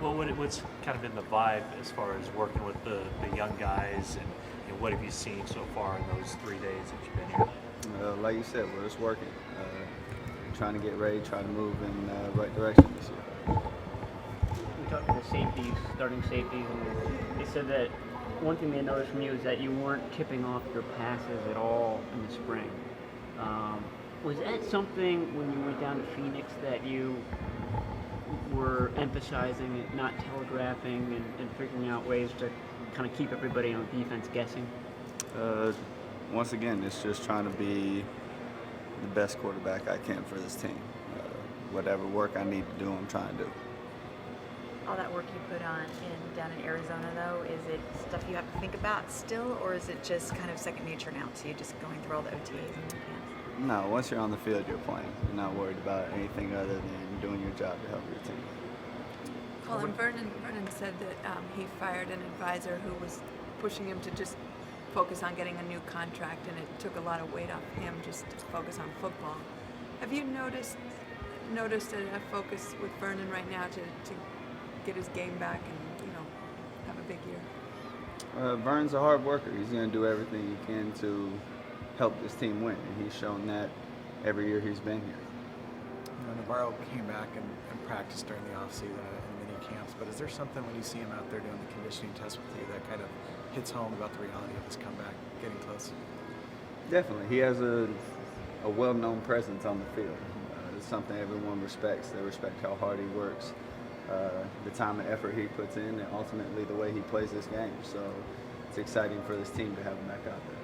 Well, what's kind of been the vibe as far as working with the young guys, and what have you seen so far in those 3 days that you've been here? Like you said, we're just working, trying to get ready, trying to move in the right direction this year. We talked to the safeties, starting safeties, and they said that one thing they noticed from you is that you weren't tipping off your passes at all in the spring. Was that something when you went down to Phoenix that you were emphasizing, it, not telegraphing, and figuring out ways to kind of keep everybody on defense guessing? Once again, it's just trying to be the best quarterback I can for this team. Whatever work I need to do, I'm trying to do. All that work you put on down in Arizona, though, is it stuff you have to think about still, or is it just kind of second nature now? So you're just going through all the OTAs and camps? No, once you're on the field, you're playing. You're not worried about anything other than doing your job to help your team. Colin, Vernon said that he fired an advisor who was pushing him to just focus on getting a new contract, and it took a lot of weight off him just to focus on football. Have you noticed a focus with Vernon right now to get his game back and have a big year? Vern's a hard worker. He's going to do everything he can to help this team win, and he's shown that every year he's been here. Navarro came back and practiced during the offseason and mini camps, but is there something when you see him out there doing the conditioning test with you that kind of hits home about the reality of his comeback getting close? Definitely. He has a well-known presence on the field. It's something everyone respects. They respect how hard he works, the time and effort he puts in, and ultimately the way he plays this game. So it's exciting for this team to have him back out there.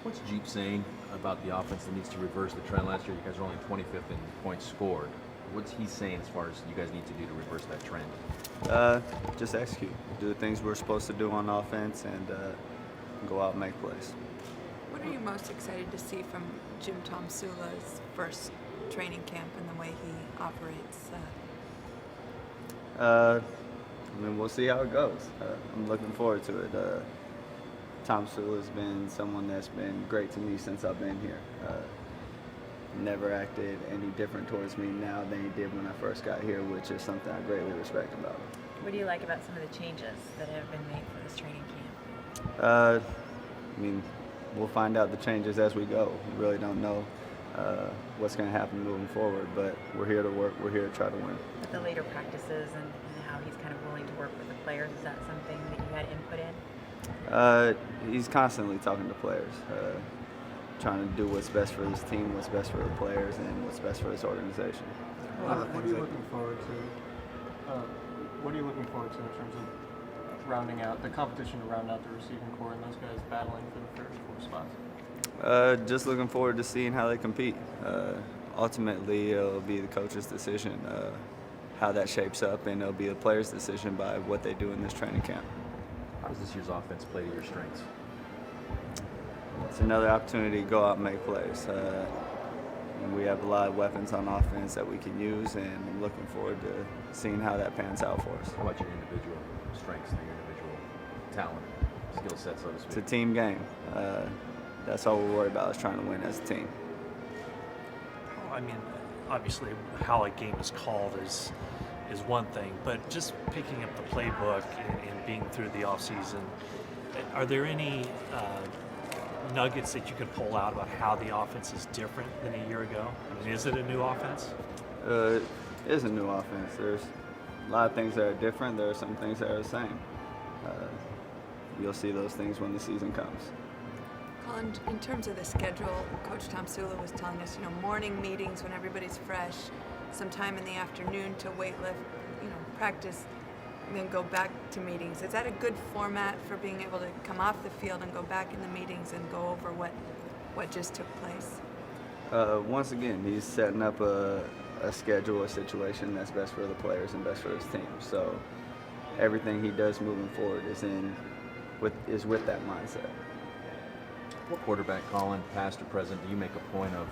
What's Jeep saying about the offense that needs to reverse the trend? Last year, you guys were only 25th in points scored. What's he saying as far as you guys need to do to reverse that trend? Just execute. Do the things we're supposed to do on offense and go out and make plays. What are you most excited to see from Jim Tomsula's first training camp and the way he operates? We'll see how it goes. I'm looking forward to it. Tom Sewell has been someone that's been great to me since I've been here. Never acted any different towards me now than he did when I first got here, which is something I greatly respect about him. What do you like about some of the changes that have been made for this training camp? We'll find out the changes as we go. We really don't know what's going to happen moving forward, but we're here to work. We're here to try to win. With the later practices and how he's kind of willing to work with the players, is that something that you had input in? He's constantly talking to players, trying to do what's best for his team, what's best for the players, and what's best for his organization. What are you looking forward to? What are you looking forward to in terms of rounding out the competition to round out the receiving core and those guys battling for the third and fourth spots? Just looking forward to seeing how they compete. Ultimately, it'll be the coach's decision how that shapes up, and it'll be the players' decision by what they do in this training camp. How does this year's offense play to your strengths? It's another opportunity to go out and make plays. And we have a lot of weapons on offense that we can use, and I'm looking forward to seeing how that pans out for us. How about your individual strengths and your individual talent, skill set, so to speak? It's a team game. That's all we're worried about, is trying to win as a team. Obviously, how a game is called is one thing, but just picking up the playbook and being through the offseason, are there any nuggets that you can pull out about how the offense is different than a year ago? Is it a new offense? It is a new offense. There's a lot of things that are different. There are some things that are the same. You'll see those things when the season comes. Colin, in terms of the schedule, Coach Tomsula was telling us, morning meetings when everybody's fresh, sometime in the afternoon to weightlift, practice, and then go back to meetings. Is that a good format for being able to come off the field and go back in the meetings and go over what just took place? Once again, he's setting up a schedule, a situation that's best for the players and best for his team. So everything he does moving forward is with that mindset. What quarterback, Colin, past or present, do you make a point of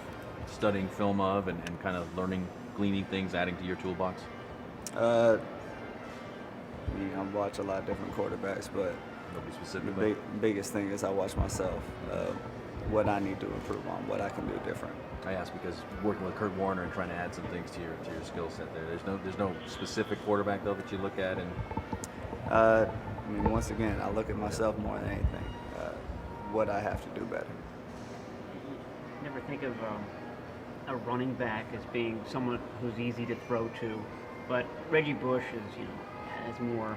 studying film of and kind of gleaning things, adding to your toolbox? I watch a lot of different quarterbacks, but Nobody specifically. the biggest thing is I watch myself. what I need to improve on, what I can do different. I ask because working with Kurt Warner and trying to add some things to your skill set there. There's no specific quarterback though that you look at and. I mean, once again, I look at myself more than anything. What I have to do better. Never think of a running back as being someone who's easy to throw to, but Reggie Bush has more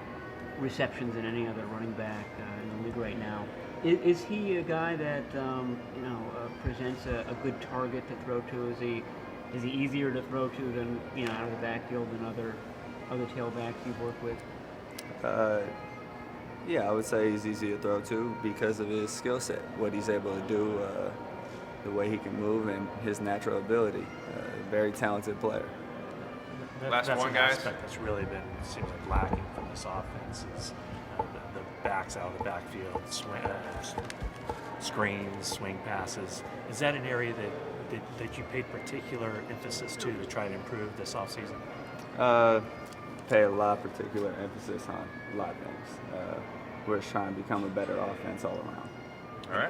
receptions than any other running back in the league right now. Is he a guy that presents a good target to throw to? Is he easier to throw to than out of the backfield than other tailbacks you've worked with? Yeah, I would say he's easy to throw to because of his skill set, what he's able to do, the way he can move, and his natural ability. Very talented player. That's an aspect that's really been seems like lacking from this offense is the backs out of the backfield, screens, swing passes. Is that an area that you paid particular emphasis to try to improve this offseason? Pay a lot of particular emphasis on a lot of things. We're just trying to become a better offense all around. All right.